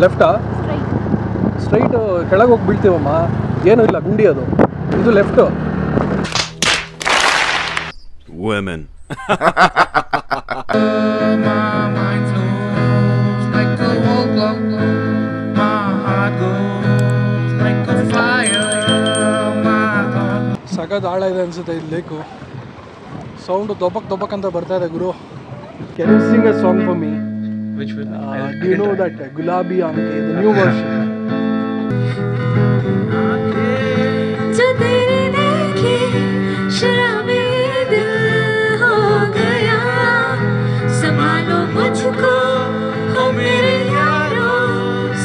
ಲೆಫ್ಟಾ? Straight ಕೆಳಗೆ ಹೋಗಿ ಬೀಳ್ತೀವಮ್ಮ. ಏನೂ ಇಲ್ಲ, ಗುಂಡಿ ಅದು. ಇದು ಲೆಫ್ಟು. Women. ಸಖತ್ ಆಳ ಇದೆ ಅನ್ಸುತ್ತೆ ಇದು ಲೇಕು. ಸೌಂಡು ದೊಬ್ಬಕ್ ಅಂತ ಬರ್ತಾ ಇದೆ ಗುರು. Can you sing a song for me? Which one? Do you know that Gulabi Aanke, the new version? जो तेरे देखे शराबी दिल हो गया, संभालो मुझको हो मेरे यारो,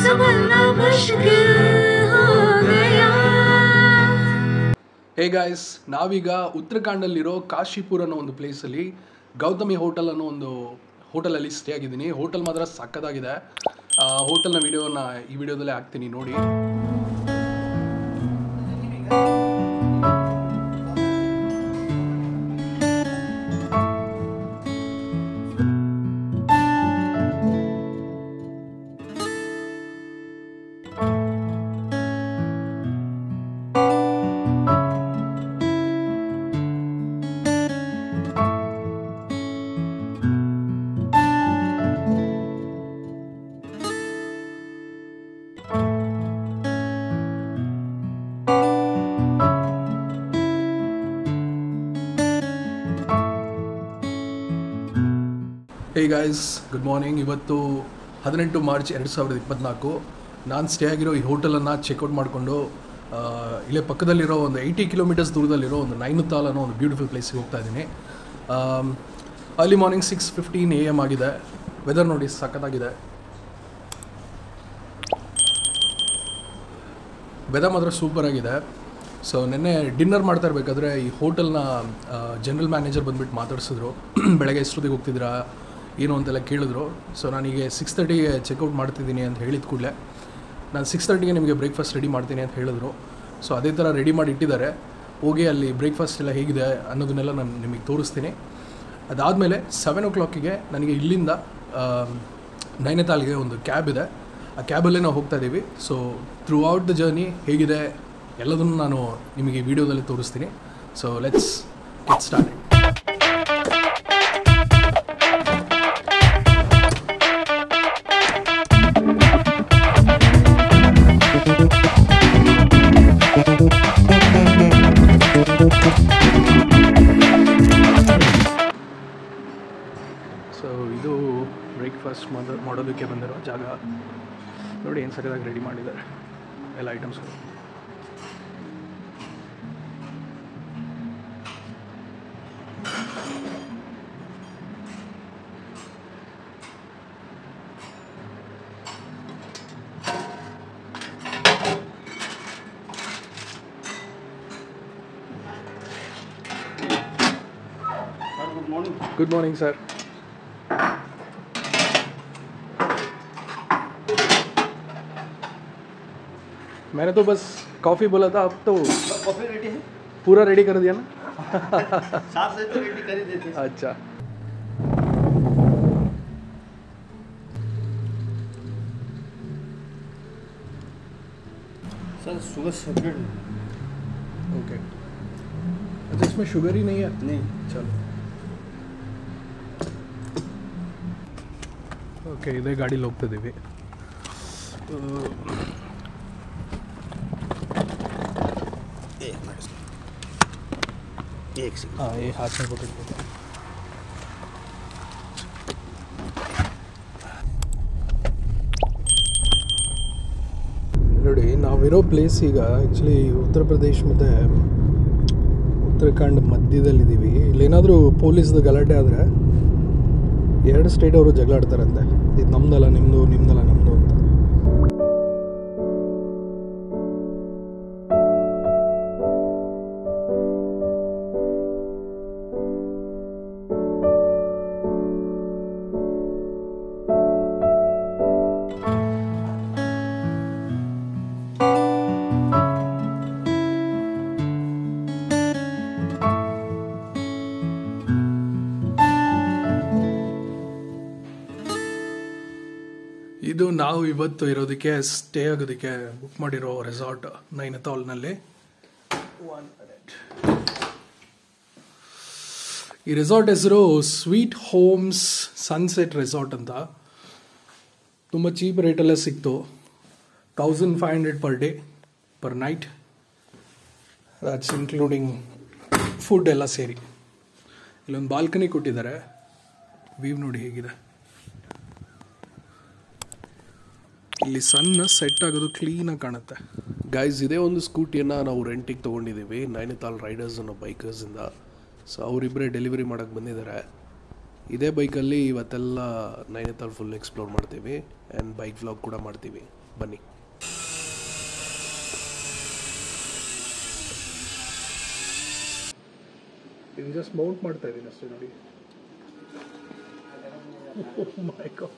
संभलना मुश्किल हो गया. ಹೇ ಗಾಯ್ಸ್, ನಾವೀಗ ಉತ್ತರಾಖಂಡಲ್ಲಿರೋ ಕಾಶಿಪುರ್ ಅನ್ನೋ ಒಂದು ಪ್ಲೇಸಲ್ಲಿ ಗೌತಮಿ ಹೋಟೆಲ್ ಅನ್ನೋ ಒಂದು ಹೋಟೆಲಲ್ಲಿ ಸ್ಟೇ ಆಗಿದ್ದೀನಿ. ಹೋಟೆಲ್ ಮಾತ್ರ ಸಕ್ಕತ್ತಾಗಿದೆ. ಹೋಟೆಲ್ನ ವಿಡಿಯೋನ ಈ ವಿಡಿಯೋದಲ್ಲೇ ಹಾಕ್ತೀನಿ ನೋಡಿ. Hey guys, good morning. ಇವತ್ತು 18 ಮಾರ್ಚ್ 2024. ನಾನು ಸ್ಟೇ ಆಗಿರೋ ಈ ಹೋಟೆಲನ್ನು ಚೆಕ್ಔಟ್ ಮಾಡಿಕೊಂಡು ಇಲ್ಲೇ ಪಕ್ಕದಲ್ಲಿರೋ ಒಂದು 80 ಕಿಲೋಮೀಟರ್ಸ್ ದೂರದಲ್ಲಿರೋ ಒಂದು ನೈನಿತಾಲ್ ಅನ್ನೋ ಒಂದು ಬ್ಯೂಟಿಫುಲ್ ಪ್ಲೇಸಿಗೆ ಹೋಗ್ತಾ ಇದ್ದೀನಿ. ಅರ್ಲಿ ಮಾರ್ನಿಂಗ್ 6:15 AM ಆಗಿದೆ. ವೆದರ್ ನೋಡಿ ಸಖತ್ತಾಗಿದೆ. ವೆದರ್ ಮಾತ್ರ ಸೂಪರಾಗಿದೆ. ಸೊ ನೆನ್ನೆ ಡಿನ್ನರ್ ಮಾಡ್ತಾ ಇರಬೇಕಾದ್ರೆ ಈ ಹೋಟೆಲ್ನ ಜನರಲ್ ಮ್ಯಾನೇಜರ್ ಬಂದುಬಿಟ್ಟು ಮಾತಾಡಿಸಿದ್ರು. ಬೆಳಗ್ಗೆ ಎಷ್ಟೊತ್ತಿಗೆ ಹೋಗ್ತಿದ್ದೀರಾ ಏನು ಅಂತೆಲ್ಲ ಕೇಳಿದ್ರು. ಸೊ ನಾನೀಗ 6:30ಗೆ ಚೆಕ್ಔಟ್ ಮಾಡ್ತಿದ್ದೀನಿ ಅಂತ ಹೇಳಿದ ಕೂಡಲೇ ನಾನು 6:30ಗೆ ನಿಮಗೆ ಬ್ರೇಕ್ಫಾಸ್ಟ್ ರೆಡಿ ಮಾಡ್ತೀನಿ ಅಂತ ಹೇಳಿದ್ರು. ಸೊ ಅದೇ ಥರ ರೆಡಿ ಮಾಡಿ ಇಟ್ಟಿದ್ದಾರೆ. ಹೋಗಿ ಅಲ್ಲಿ ಬ್ರೇಕ್ಫಾಸ್ಟ್ ಎಲ್ಲ ಹೇಗಿದೆ ಅನ್ನೋದನ್ನೆಲ್ಲ ನಾನು ನಿಮಗೆ ತೋರಿಸ್ತೀನಿ. ಅದಾದಮೇಲೆ 7 o'clockಗೆ ನನಗೆ ಇಲ್ಲಿಂದ ನೈನಿತಾಲ್ಗೆ ಒಂದು ಕ್ಯಾಬ್ ಇದೆ. ಆ ಕ್ಯಾಬಲ್ಲೇ ನಾವು ಹೋಗ್ತಾ ಇದ್ದೀವಿ. So through out the journey ಹೇಗಿದೆ ಎಲ್ಲದನ್ನು ನಾನು ನಿಮಗೆ ಈ ವಿಡಿಯೋದಲ್ಲಿ ತೋರಿಸ್ತೀನಿ. So let's get started. So ಇದು ಬ್ರೇಕ್ಫಾಸ್ಟ್ ಮಾಡೋದಕ್ಕೆ ಬಂದಿರೋ ಜಾಗ ನೋಡಿ. ಏನು ಸರಿಯಾಗಿ ರೆಡಿ ಮಾಡಿದ್ದಾರೆ ಎಲ್ಲ ಐಟಮ್ಸ್ಗಳು. Good morning sir. मैंने तो बस कॉफ़ी बोला था, अब तो कॉफी रेडी है, पूरा रेडी कर दिया ना. 7 से तो रेडी कर ही देते हैं. अच्छा. Sir sugar separate okay. अच्छा, इसमें शुगर ही नहीं है? नहीं. चलो ಓಕೆ, ಇದೇ ಗಾಡೀಲಿ ಹೋಗ್ತಿದ್ದೀವಿ. हाँ, ये हाथ में पकड़ के. ನೋಡಿ, ನಾವಿರೋ ಪ್ಲೇಸ್ ಈಗ ಆ್ಯಕ್ಚುಲಿ ಉತ್ತರ ಪ್ರದೇಶ್ ಮತ್ತು ಉತ್ತರಾಖಂಡ್ ಮಧ್ಯದಲ್ಲಿದ್ದೀವಿ. ಇಲ್ಲೇನಾದರೂ ಪೊಲೀಸ್ದು ಗಲಾಟೆ ಆದರೆ 2 ಸ್ಟೇಟ್ ಅವರು ಜಗಳ ಆಡ್ತಾರಂತೆ. ಇದು ನಮ್ದಲ್ಲ ನಿಮ್ಮದು, ನಿಮ್ದಲ್ಲ ನಮ್ಮದು ಅಂತ. ಇದು ನಾವು ಇವತ್ತು ಇರೋದಕ್ಕೆ ಸ್ಟೇ ಆಗೋದಕ್ಕೆ ಬುಕ್ ಮಾಡಿರೋ ರೆಸಾರ್ಟ್ ನೈನಿತಾಲ್ನಲ್ಲಿ. ಈ ರೆಸಾರ್ಟ್ ಹೆಸರು ಸ್ವೀಟ್ ಹೋಮ್ಸ್ ಸನ್ಸೆಟ್ ರೆಸಾರ್ಟ್ ಅಂತ. ತುಂಬ ಚೀಪ್ ರೇಟಲ್ಲೇ ಸಿಕ್ತು. 1500 per day per night. That's including food ಎಲ್ಲ ಸೇರಿ. ಇಲ್ಲೊಂದು ಬಾಲ್ಕನಿ ಕೊಟ್ಟಿದ್ದಾರೆ. ವ್ಯೂ ನೋಡಿ ಹೇಗಿದೆ. ಇಲ್ಲಿ ಸಣ್ಣ ಸೆಟ್ ಆಗೋದು ಕ್ಲೀನಾಗಿ ಕಾಣುತ್ತೆ. ಗೈಸ್, ಇದೇ ಒಂದು ಸ್ಕೂಟಿಯನ್ನು ನಾವು ರೆಂಟಿಗೆ ತೊಗೊಂಡಿದ್ದೀವಿ ನೈನಿತಾಲ್ ರೈಡರ್ಸ್ ಅನ್ನೋ ಬೈಕರ್ಸಿಂದ. ಸೊ ಅವರಿಬ್ಬರೇ ಡೆಲಿವರಿ ಮಾಡೋಕ್ಕೆ ಬಂದಿದ್ದಾರೆ. ಇದೇ ಬೈಕಲ್ಲಿ ಇವತ್ತೆಲ್ಲ ನೈನಿತಾಲ್ ಫುಲ್ ಎಕ್ಸ್ಪ್ಲೋರ್ ಮಾಡ್ತೀವಿ ಆ್ಯಂಡ್ ಬೈಕ್ ವ್ಲಾಗ್ ಕೂಡ ಮಾಡ್ತೀವಿ. ಬನ್ನಿ. ಇದು ಜಸ್ಟ್ ಮೌಂಟ್ ಮಾಡ್ತಾ ಇದ್ದೀನಿ ಅಷ್ಟೇ ನೋಡಿ. ಮೈ ಗಾಡ್.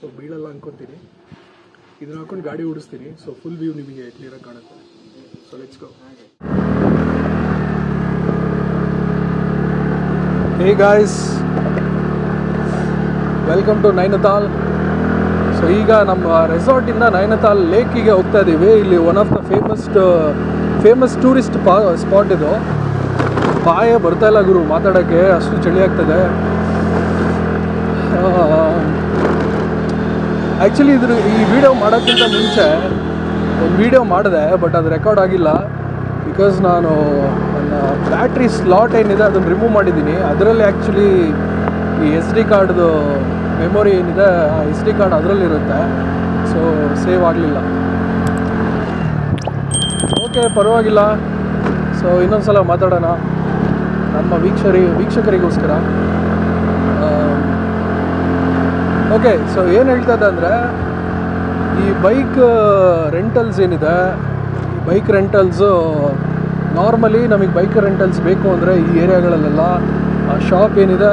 ಸೊ ಬೀಳಲ್ಲ ಅನ್ಕೊತೀನಿ. ಇದನ್ನ ಹಾಕೊಂಡು ಗಾಡಿ ಓಡಿಸ್ತೀನಿ. ಸೊ ಫುಲ್ ವ್ಯೂ ನಿಮಗೆ ಕ್ಲಿಯರಾಗಿ ಕಾಣುತ್ತೆ. So let's go. Hey guys, welcome to Nainital. So ಈಗ ನಮ್ಮ ರೆಸಾರ್ಟಿಂದ ನೈನಿತಾಲ್ ಲೇಕಿಗೆ ಹೋಗ್ತಾ ಇದ್ದೀವಿ. ಇಲ್ಲಿ one of the famous tourist spot ಇದು. ಬಾಯೇ ಬರ್ತಾ ಇಲ್ಲ ಗುರು ಮಾತಾಡೋಕ್ಕೆ, ಅಷ್ಟು ಚಳಿ ಆಗ್ತದೆ. ಆ್ಯಕ್ಚುಲಿ ಈ ವಿಡಿಯೋ ಮಾಡೋಕ್ಕಿಂತ ಮುಂಚೆ ಒಂದು ವಿಡಿಯೋ ಮಾಡಿದೆ, ಬಟ್ ಅದು ರೆಕಾರ್ಡ್ ಆಗಿಲ್ಲ. ಬಿಕಾಸ್ ನಾನು ನನ್ನ ಬ್ಯಾಟ್ರಿ ಸ್ಲಾಟ್ ಏನಿದೆ ಅದನ್ನು ರಿಮೂವ್ ಮಾಡಿದ್ದೀನಿ. ಅದರಲ್ಲಿ ಆ್ಯಕ್ಚುಲಿ ಈ SD ಕಾರ್ಡ್ದು ಮೆಮೊರಿ ಏನಿದೆ ಆ SD ಕಾರ್ಡ್ ಅದರಲ್ಲಿರುತ್ತೆ. ಸೊ ಸೇವ್ ಆಗಲಿಲ್ಲ. ಓಕೆ, ಪರವಾಗಿಲ್ಲ. ಸೊ ಇನ್ನೊಂದು ಸಲ ಮಾತಾಡೋಣ ನಮ್ಮ ವೀಕ್ಷಕರಿಗೋಸ್ಕರ. ಓಕೆ, ಸೊ ಏನು ಹೇಳ್ತಾ ಇದ್ದೆ ಅಂದರೆ, ಈ ಬೈಕ್ ರೆಂಟಲ್ಸ್ ಏನಿದೆ, ಈ ಬೈಕ್ ರೆಂಟಲ್ಸು ನಾರ್ಮಲಿ ನಮಗೆ ಬೈಕ್ ರೆಂಟಲ್ಸ್ ಬೇಕು ಅಂದರೆ ಈ ಏರಿಯಾಗಳಲ್ಲೆಲ್ಲ ಶಾಪ್ ಏನಿದೆ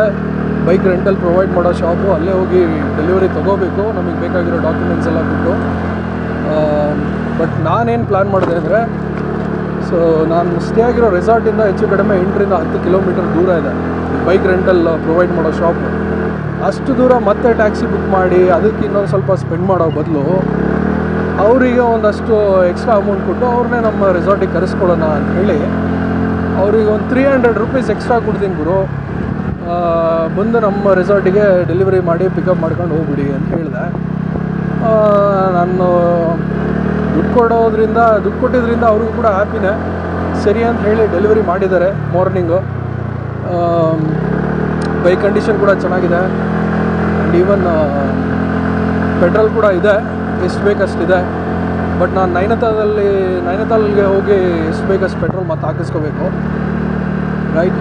ಬೈಕ್ ರೆಂಟಲ್ ಪ್ರೊವೈಡ್ ಮಾಡೋ ಶಾಪು, ಅಲ್ಲೇ ಹೋಗಿ ಡೆಲಿವರಿ ತೊಗೋಬೇಕು ನಮಗೆ ಬೇಕಾಗಿರೋ ಡಾಕ್ಯುಮೆಂಟ್ಸ್ ಎಲ್ಲ ಕೊಟ್ಟು. ಬಟ್ ನಾನೇನು ಪ್ಲ್ಯಾನ್ ಮಾಡಿದೆ ಅಂದರೆ, ಸೊ ನಾನು ಸ್ಟೇ ಆಗಿರೋ ರೆಸಾರ್ಟಿಂದ ಹೆಚ್ಚು ಕಡಿಮೆ 8 ರಿಂದ 10 ಕಿಲೋಮೀಟರ್ ದೂರ ಇದೆ ಬೈಕ್ ರೆಂಟಲ್ ಪ್ರೊವೈಡ್ ಮಾಡೋ ಶಾಪು. ಅಷ್ಟು ದೂರ ಮತ್ತೆ ಟ್ಯಾಕ್ಸಿ ಬುಕ್ ಮಾಡಿ ಅದಕ್ಕೆ ಇನ್ನೊಂದು ಸ್ವಲ್ಪ ಸ್ಪೆಂಡ್ ಮಾಡೋ ಬದಲು ಅವರಿಗೆ ಒಂದಷ್ಟು ಎಕ್ಸ್ಟ್ರಾ ಅಮೌಂಟ್ ಕೊಟ್ಟು ಅವ್ರನ್ನೇ ನಮ್ಮ ರೆಸಾರ್ಟಿಗೆ ಕರೆಸ್ಕೊಳ್ಳೋಣ ಅಂತ ಹೇಳಿ ಅವ್ರಿಗೆ ಒಂದು 300 ರೂಪೀಸ್ ಎಕ್ಸ್ಟ್ರಾ ಕೊಡ್ತೀನಿ ಗುರು, ಬಂದು ನಮ್ಮ ರೆಸಾರ್ಟಿಗೆ ಡೆಲಿವರಿ ಮಾಡಿ ಪಿಕಪ್ ಮಾಡ್ಕೊಂಡು ಹೋಗ್ಬಿಡಿ ಅಂತ ಹೇಳಿದೆ. ನಾನು ದುಡ್ಡು ಕೊಟ್ಟಿದ್ದರಿಂದ ಅವ್ರಿಗೂ ಕೂಡ ಹ್ಯಾಪಿನೇ. ಸರಿ ಅಂತ ಹೇಳಿ ಡೆಲಿವರಿ ಮಾಡಿದ್ದಾರೆ ಮಾರ್ನಿಂಗು. ಬೈಕ್ ಕಂಡೀಷನ್ ಕೂಡ ಚೆನ್ನಾಗಿದೆ ಆ್ಯಂಡ್ ಈವನ್ ಪೆಟ್ರೋಲ್ ಕೂಡ ಇದೆ, ಎಷ್ಟು ಬೇಕಷ್ಟಿದೆ. ಬಟ್ ನಾನು ನೈನಿತಾಲ್ಗೆ ಹೋಗಿ ಎಷ್ಟು ಬೇಕಷ್ಟು ಪೆಟ್ರೋಲ್ ಮತ್ತೆ ಹಾಕಿಸ್ಕೋಬೇಕು, ರೈಟ್?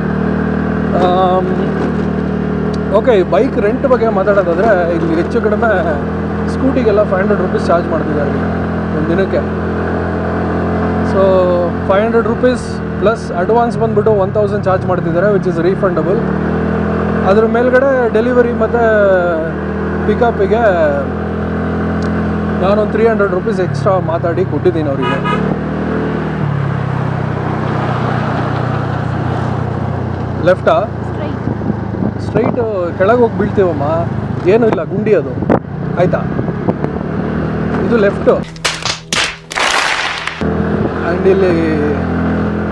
ಓಕೆ, ಬೈಕ್ ರೆಂಟ್ ಬಗ್ಗೆ ಮಾತಾಡೋದಾದರೆ ಇಲ್ಲಿ ಹೆಚ್ಚು ಕಡಿಮೆ ಸ್ಕೂಟಿಗೆಲ್ಲ 500 ರೂಪೀಸ್ ಚಾರ್ಜ್ ಮಾಡ್ತಿದ್ದಾರೆ ಒಂದು ದಿನಕ್ಕೆ. ಸೊ 500 ರೂಪೀಸ್ ಪ್ಲಸ್ ಅಡ್ವಾನ್ಸ್ ಬಂದುಬಿಟ್ಟು 1000 ಚಾರ್ಜ್ ಮಾಡ್ತಿದ್ದಾರೆ, ವಿಚ್ ಇಸ್ ರೀಫಂಡಬಲ್. ಅದ್ರ ಮೇಲ್ಗಡೆ ಡೆಲಿವರಿ ಮತ್ತು ಪಿಕಪ್ಪಿಗೆ ನಾನೊಂದು 300 ರೂಪೀಸ್ ಎಕ್ಸ್ಟ್ರಾ ಮಾತಾಡಿ ಕೊಟ್ಟಿದ್ದೀನಿ ಅವರಿಗೆ. ಲೆಫ್ಟಾ? ಸ್ಟ್ರೈಟು ಕೆಳಗೆ ಹೋಗಿ ಬೀಳ್ತೀವಮ್ಮ, ಏನೂ ಇಲ್ಲ, ಗುಂಡಿ ಅದು, ಆಯಿತಾ? ಇದು ಲೆಫ್ಟು. ಆ್ಯಂಡ್ ಇಲ್ಲಿ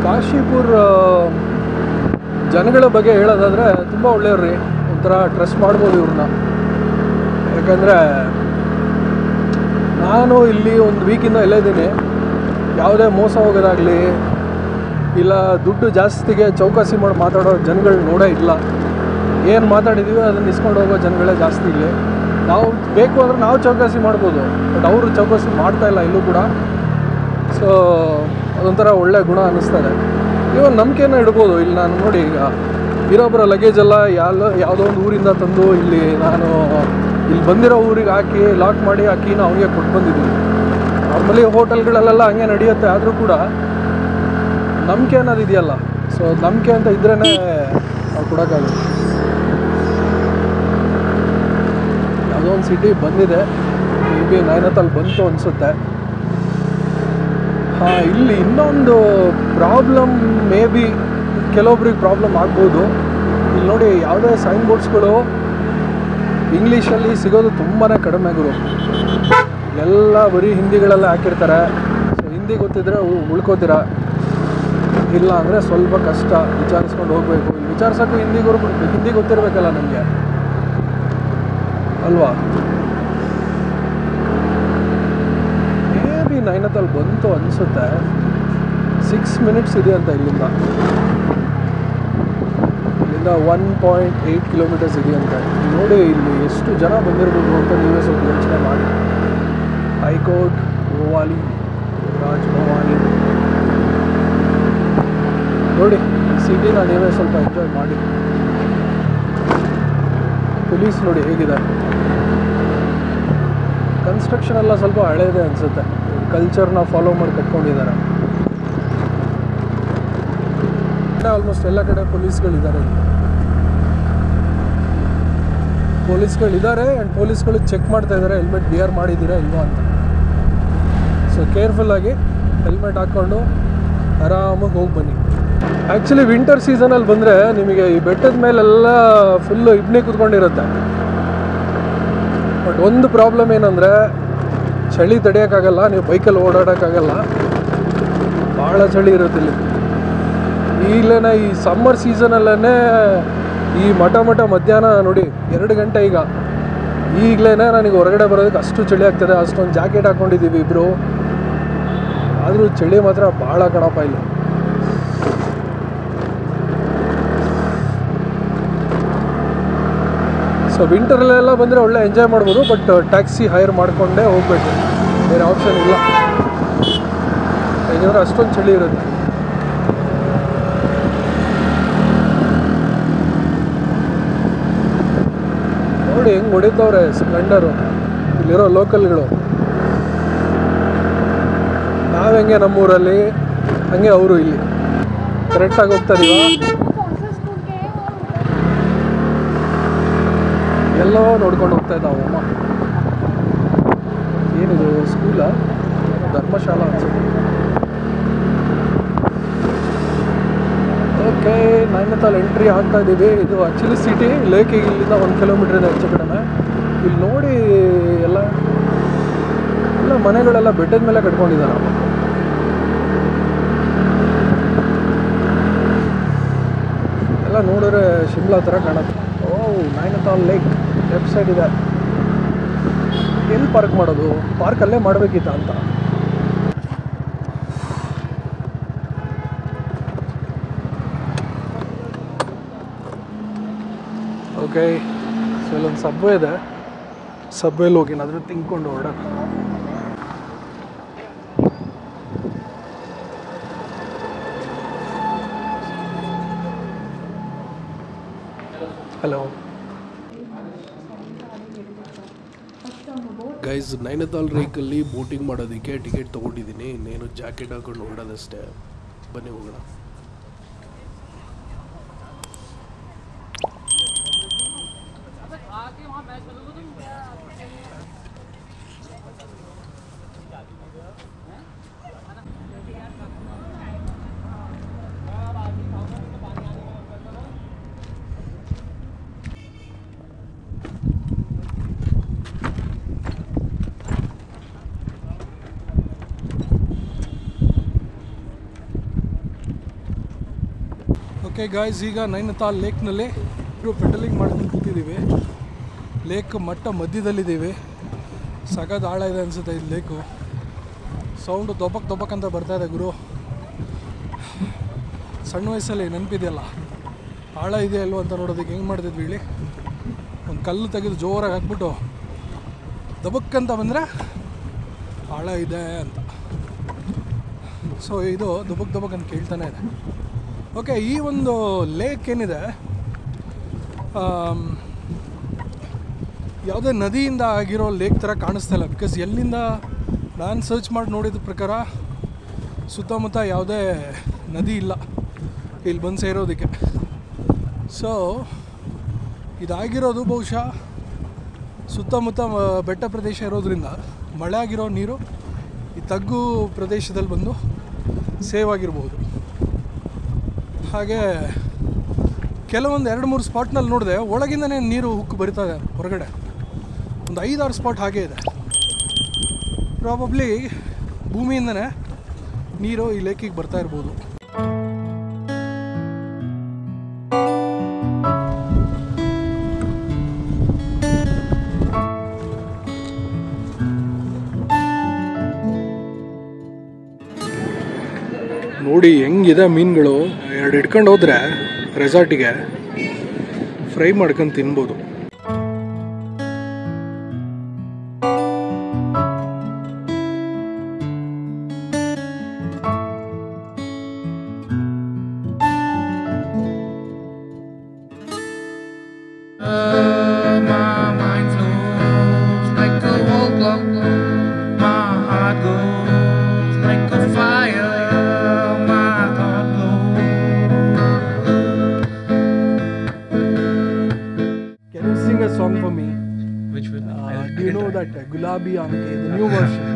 ಕಾಶಿಪುರ್ ಜನಗಳ ಬಗ್ಗೆ ಹೇಳೋದಾದರೆ ತುಂಬ ಒಳ್ಳೆಯವ್ರು ರೀ. ಒಂಥರ ಟ್ರಸ್ಟ್ ಮಾಡ್ಬೋದು ಇವ್ರನ್ನ. ಯಾಕಂದರೆ ನಾನು ಇಲ್ಲಿ ಒಂದು ವೀಕಿಂದ ಎಲ್ಲೇ ಇದ್ದೀನಿ, ಯಾವುದೇ ಮೋಸ ಹೋಗೋದಾಗಲಿ ಇಲ್ಲ ದುಡ್ಡು ಜಾಸ್ತಿಗೆ ಚೌಕಾಸಿ ಮಾಡಿ ಮಾತಾಡೋ ಜನಗಳು ನೋಡೇ ಇಲ್ಲ. ಏನು ಮಾತಾಡಿದ್ದೀವಿ ಅದನ್ನು ಇಸ್ಕೊಂಡು ಹೋಗೋ ಜನಗಳೇ ಜಾಸ್ತಿ ಇಲ್ಲಿ. ನಾವು ಬೇಕು ಅಂದರೆ ನಾವು ಚೌಕಾಸಿ ಮಾಡ್ಬೋದು, ಬಟ್ ಅವರು ಚೌಕಾಸಿ ಮಾಡ್ತಾಯಿಲ್ಲ ಇಲ್ಲೂ ಕೂಡ. ಸೊ ಅದೊಂಥರ ಒಳ್ಳೆ ಗುಣ ಅನ್ನಿಸ್ತದೆ. ಇವನ್ ನಂಬಿಕೆನ ಇಡ್ಬೋದು. ಇಲ್ಲಿ ನಾನು ನೋಡಿ, ಈಗ ಇರೋಬ್ಬರ ಲಗೇಜೆಲ್ಲ ಯಾವುದೋ ಒಂದು ಊರಿಂದ ತಂದು ಇಲ್ಲಿ ನಾನು ಇಲ್ಲಿ ಬಂದಿರೋ ಊರಿಗೆ ಹಾಕಿ ಲಾಕ್ ಮಾಡಿ ಆ ಕೀನ ಅವ್ನಿಗೆ ಕೊಟ್ಟು ಬಂದಿದ್ದೀನಿ. ನಾರ್ಮಲಿ ಹೋಟೆಲ್ಗಳಲ್ಲೆಲ್ಲ ಹಂಗೆ ನಡೆಯುತ್ತೆ, ಆದರೂ ಕೂಡ ನಂಬಿಕೆ ಅನ್ನೋದು ಇದೆಯಲ್ಲ. ಸೊ ನಂಬಿಕೆ ಅಂತ ಇದ್ರೇ ನಾವು ಕೊಡೋಕ್ಕಾಗುತ್ತೆ. ಯಾವುದೋ ಒಂದು ಸಿಟಿ ಬಂದಿದೆ, ಮೇ ಬಿ ನೈನಿತಾಲ್ ಬಂತು ಅನಿಸುತ್ತೆ. ಇಲ್ಲಿ ಇನ್ನೊಂದು ಪ್ರಾಬ್ಲಮ್ ಮೇ ಬಿ ಕೆಲವೊಬ್ರಿಗೆ ಪ್ರಾಬ್ಲಮ್ ಆಗ್ಬೋದು. ಇಲ್ಲಿ ನೋಡಿ ಯಾವುದೇ ಸೈನ್ ಬೋರ್ಡ್ಸ್ಗಳು ಇಂಗ್ಲೀಷಲ್ಲಿ ಸಿಗೋದು ತುಂಬಾ ಕಡಿಮೆ ಗುರು. ಎಲ್ಲ ಬರೀ ಹಿಂದಿಗಳೆಲ್ಲ ಹಾಕಿರ್ತಾರೆ. ಸೊ ಹಿಂದಿ ಗೊತ್ತಿದ್ರೆ ಉಳ್ಕೋತೀರಾ, ಇಲ್ಲ ಅಂದರೆ ಸ್ವಲ್ಪ ಕಷ್ಟ, ವಿಚಾರಿಸ್ಕೊಂಡು ಹೋಗಬೇಕು. ಇಲ್ಲಿ ವಿಚಾರಿಸೋಕ್ಕೂ ಹಿಂದಿ ಗೊತ್ತಿರಬೇಕಲ್ಲ ನಮಗೆ ಅಲ್ವಾ. ಮೇ ಬಿ ನೈನತಾಲ್ ಬಂತು ಅನಿಸುತ್ತೆ. 6 ಮಿನಿಟ್ಸ್ ಇದೆಯಂತ ಇಲ್ಲಿಂದ 1.8 ಕಿಲೋಮೀಟರ್ಸ್ ಇದೆಯಂತೆ. ನೋಡಿ ಇಲ್ಲಿ ಎಷ್ಟು ಜನ ಬಂದಿರ್ಬೋದು ಅಂತ ನೀವೇ ಸ್ವಲ್ಪ ಯೋಚನೆ ಮಾಡಿ. ಹೈಕೋರ್ಟ್, ಗೋವಾಲಿ, ರಾಜಭವಾನಿ, ನೋಡಿ ಈ ಸಿಟಿನ ನೀವೇ ಸ್ವಲ್ಪ ಎಂಜಾಯ್ ಮಾಡಿ. ಪೊಲೀಸ್ ನೋಡಿ ಹೇಗಿದೆ. ಕನ್ಸ್ಟ್ರಕ್ಷನ್ ಎಲ್ಲ ಸ್ವಲ್ಪ ಹಳೇದೆ ಅನಿಸುತ್ತೆ. ಕಲ್ಚರ್ನ ಫಾಲೋ ಮಾಡಿ ಕಟ್ಕೊಂಡಿದ್ದಾರೆ. ಆಲ್ಮೋಸ್ಟ್ ಎಲ್ಲ ಕಡೆ ಪೊಲೀಸ್ಗಳಿದ್ದಾರೆ ಆ್ಯಂಡ್ ಪೊಲೀಸ್ಗಳು ಚೆಕ್ ಮಾಡ್ತಾ ಇದ್ದಾರೆ ಹೆಲ್ಮೆಟ್ ವಿಯರ್ ಮಾಡಿದ್ದೀರಾ ಇಲ್ವಾ ಅಂತ. ಸೊ ಕೇರ್ಫುಲ್ಲಾಗಿ ಹೆಲ್ಮೆಟ್ ಹಾಕ್ಕೊಂಡು ಆರಾಮಾಗಿ ಹೋಗಿ ಬನ್ನಿ. ಆ್ಯಕ್ಚುಲಿ ವಿಂಟರ್ ಸೀಸನಲ್ಲಿ ಬಂದರೆ ನಿಮಗೆ ಈ ಬೆಟ್ಟದ ಮೇಲೆಲ್ಲ ಫುಲ್ಲು ಇಬ್ಬನಿ ಕೂತ್ಕೊಂಡಿರುತ್ತೆ. ಬಟ್ ಒಂದು ಪ್ರಾಬ್ಲಮ್ ಏನಂದರೆ ಚಳಿ ತಡೆಯೋಕ್ಕಾಗಲ್ಲ, ನೀವು ಬೈಕಲ್ಲಿ ಓಡಾಡೋಕ್ಕಾಗಲ್ಲ, ಭಾಳ ಚಳಿ ಇರುತ್ತೆ ಇಲ್ಲಿ. ಈಗಲೇ ಈ ಸಮ್ಮರ್ ಸೀಸನಲ್ಲೇ ಈ ಮಠ ಮಧ್ಯಾಹ್ನ ನೋಡಿ 2 ಗಂಟೆ ಈಗಲೇ ನನಗೆ ಹೊರಗಡೆ ಬರೋದಕ್ಕೆ ಅಷ್ಟು ಚಳಿ ಆಗ್ತದೆ. ಅಷ್ಟೊಂದು ಜಾಕೆಟ್ ಹಾಕ್ಕೊಂಡಿದ್ದೀವಿ ಇಬ್ಬರು, ಆದರೂ ಚಳಿ ಮಾತ್ರ ಭಾಳ ಕಣಪ್ಪ ಇಲ್ಲಿ. ಸೊ ವಿಂಟರಲ್ಲೆಲ್ಲ ಬಂದರೆ ಒಳ್ಳೆ ಎಂಜಾಯ್ ಮಾಡ್ಬೋದು. ಬಟ್ ಟ್ಯಾಕ್ಸಿ ಹೈರ್ ಮಾಡಿಕೊಂಡೇ ಹೋಗಬೇಕು, ಬೇರೆ ಆಪ್ಷನ್ ಇಲ್ಲ. ಯಾಕೆಂದರೆ ಅಷ್ಟೊಂದು ಚಳಿ ಇರುತ್ತೆ. ನೋಡಿ ಹೆಂಗೆ ಹೊಡಿತವ್ರೆ ಸ್ಪ್ಲೆಂಡರು ಇಲ್ಲಿರೋ ಲೋಕಲ್ಗಳು. ನಾವು ಹೆಂಗೆ ನಮ್ಮೂರಲ್ಲಿ ಹಂಗೆ ಅವರು ಇಲ್ಲಿ ಕರೆಕ್ಟಾಗಿ ಹೋಗ್ತಾರಿವ. ಎಲ್ಲೋ ನೋಡ್ಕೊಂಡು ಹೋಗ್ತಾ ಇದ್ದಾವೆ ಅಮ್ಮ. ಏನಿದು ಸ್ಕೂಲಾ, ಧರ್ಮಶಾಲಾ ಅನ್ಸುತ್ತೆ. ಓಕೆ, ನೈನತಾಲ್ ಎಂಟ್ರಿ ಆಗ್ತಾ ಇದ್ದೀವಿ. ಇದು ಆ್ಯಕ್ಚುಲಿ ಸಿಟಿ, ಲೇಕಿಗೆ ಇಲ್ಲಿಂದ 1 ಕಿಲೋಮೀಟ್ರ್ ಇದೆ ಹೆಚ್ಚು ಕಡಿಮೆ. ಇಲ್ಲಿ ನೋಡಿ ಎಲ್ಲ ಮನೆಗಳೆಲ್ಲ ಬೆಟ್ಟದ ಮೇಲೆ ಕಟ್ಕೊಂಡಿದ್ದಾರೆ. ಎಲ್ಲ ನೋಡಿದ್ರೆ ಶಿಮ್ಲಾ ಥರ ಕಾಣುತ್ತೆ. ನೈನತಾಲ್ ಲೇಕ್ ಲೆಫ್ಟ್ ಸೈಡ್ ಇದೆ. ಎಲ್ಲಿ ಪಾರ್ಕ್ ಮಾಡೋದು? ಪಾರ್ಕಲ್ಲೇ ಮಾಡಬೇಕಿತ್ತ ಅಂತ. ಓಕೆ, ಸೊ ಇಲ್ಲೊಂದು ಸಬ್ವೆ ಇದೆ. ಸಬ್ವೇಲಿ ಹೋಗಿ ಏನಾದರೂ ತಿಂದ್ಕೊಂಡು ಹೊರಡೋಣ. ಹಲೋ ಗೈಸ್, ನೈನತಾಲ್ ಲೇಕಲ್ಲಿ ಬೋಟಿಂಗ್ ಮಾಡೋದಕ್ಕೆ ಟಿಕೆಟ್ ತೊಗೊಂಡಿದ್ದೀನಿ. ಇನ್ನೇನು ಜಾಕೆಟ್ ಹಾಕೊಂಡು ಹೊರಡೋದಷ್ಟೇ. ಬನ್ನಿ ಹೋಗೋಣ. ಓಕೆ ಗಾಯ್ಸ್, ಈಗ ನೈನತಾಲ್ ಲೇಕ್ನಲ್ಲಿ ಪೆಡಲಿಂಗ್ ಮಾಡ್ಕೊಂಡು ಕೂತಿದ್ದೀವಿ. ಲೇಕ್ ಮಟ್ಟ ಮಧ್ಯದಲ್ಲಿದ್ದೀವಿ. ಸಖತ್ ಆಳ ಇದೆ ಅನಿಸುತ್ತೆ ಇದು ಲೇಕು. ಸೌಂಡು ದೊಬ್ಬಕ್ ಅಂತ ಬರ್ತಾಯಿದೆ ಗುರು. ಸಣ್ಣ ವಯಸ್ಸಲ್ಲಿ ನೆನಪಿದೆಯಲ್ಲ, ಆಳ ಇದೆ ಅಲ್ವ ಅಂತ ನೋಡೋದಕ್ಕೆ ಹೆಂಗೆ ಮಾಡ್ತಿದ್ವಿ ಹೇಳಿ. ಒಂದು ಕಲ್ಲು ತೆಗೆದು ಜೋರಾಗಿ ಹಾಕ್ಬಿಟ್ಟು ದಬಕ್ಕಂತ ಬಂದರೆ ಆಳ ಇದೆ ಅಂತ. ಸೊ ಇದು ದಬಕ್ ಅಂತ ಕೇಳ್ತಾನೆ ಇದೆ. ಓಕೆ, ಈ ಒಂದು ಲೇಕ್ ಏನಿದೆ, ಯಾವುದೇ ನದಿಯಿಂದ ಆಗಿರೋ ಲೇಕ್ ಥರ ಕಾಣಿಸ್ತಾ ಇಲ್ಲ. ಬಿಕಾಸ್ ಎಲ್ಲಿಂದ ನಾನು ಸರ್ಚ್ ಮಾಡಿ ನೋಡಿದ ಪ್ರಕಾರ ಸುತ್ತಮುತ್ತ ಯಾವುದೇ ನದಿ ಇಲ್ಲ ಇಲ್ಲಿ ಬಂದು ಸೇರೋದಕ್ಕೆ. ಸೊ ಇದಾಗಿರೋದು ಬಹುಶಃ ಸುತ್ತಮುತ್ತ ಬೆಟ್ಟ ಪ್ರದೇಶ ಇರೋದ್ರಿಂದ ಮಳೆ ಆಗಿರೋ ನೀರು ಈ ತಗ್ಗು ಪ್ರದೇಶದಲ್ಲಿ ಬಂದು ಸೇವ್ ಆಗಿರ್ಬೋದು. ಹಾಗೆ ಕೆಲವೊಂದು 2-3 ಸ್ಪಾಟ್ನಲ್ಲಿ ನೋಡಿದೆ ಒಳಗಿಂದನೇ ನೀರು ಹುಕ್ಕು ಬರಿತದೆ ಹೊರಗಡೆ. ಒಂದು 5-6 ಸ್ಪಾಟ್ ಹಾಗೇ ಇದೆ. ಪ್ರಾಬಬ್ಲಿ ಭೂಮಿಯಿಂದನೇ ನೀರು ಈ ಲೇಕಿಗೆ ಬರ್ತಾ ಇರ್ಬೋದು. ನೋಡಿ ಹೆಂಗಿದೆ ಮೀನುಗಳು. 2 ಹಿಡ್ಕೊಂಡು ಹೋದರೆ ರೆಸಾರ್ಟಿಗೆ ಫ್ರೈ ಮಾಡ್ಕೊಂಡು ತಿನ್ಬೋದು. Song for me. Which one? Do you know that Gulabi Aanke, the new version?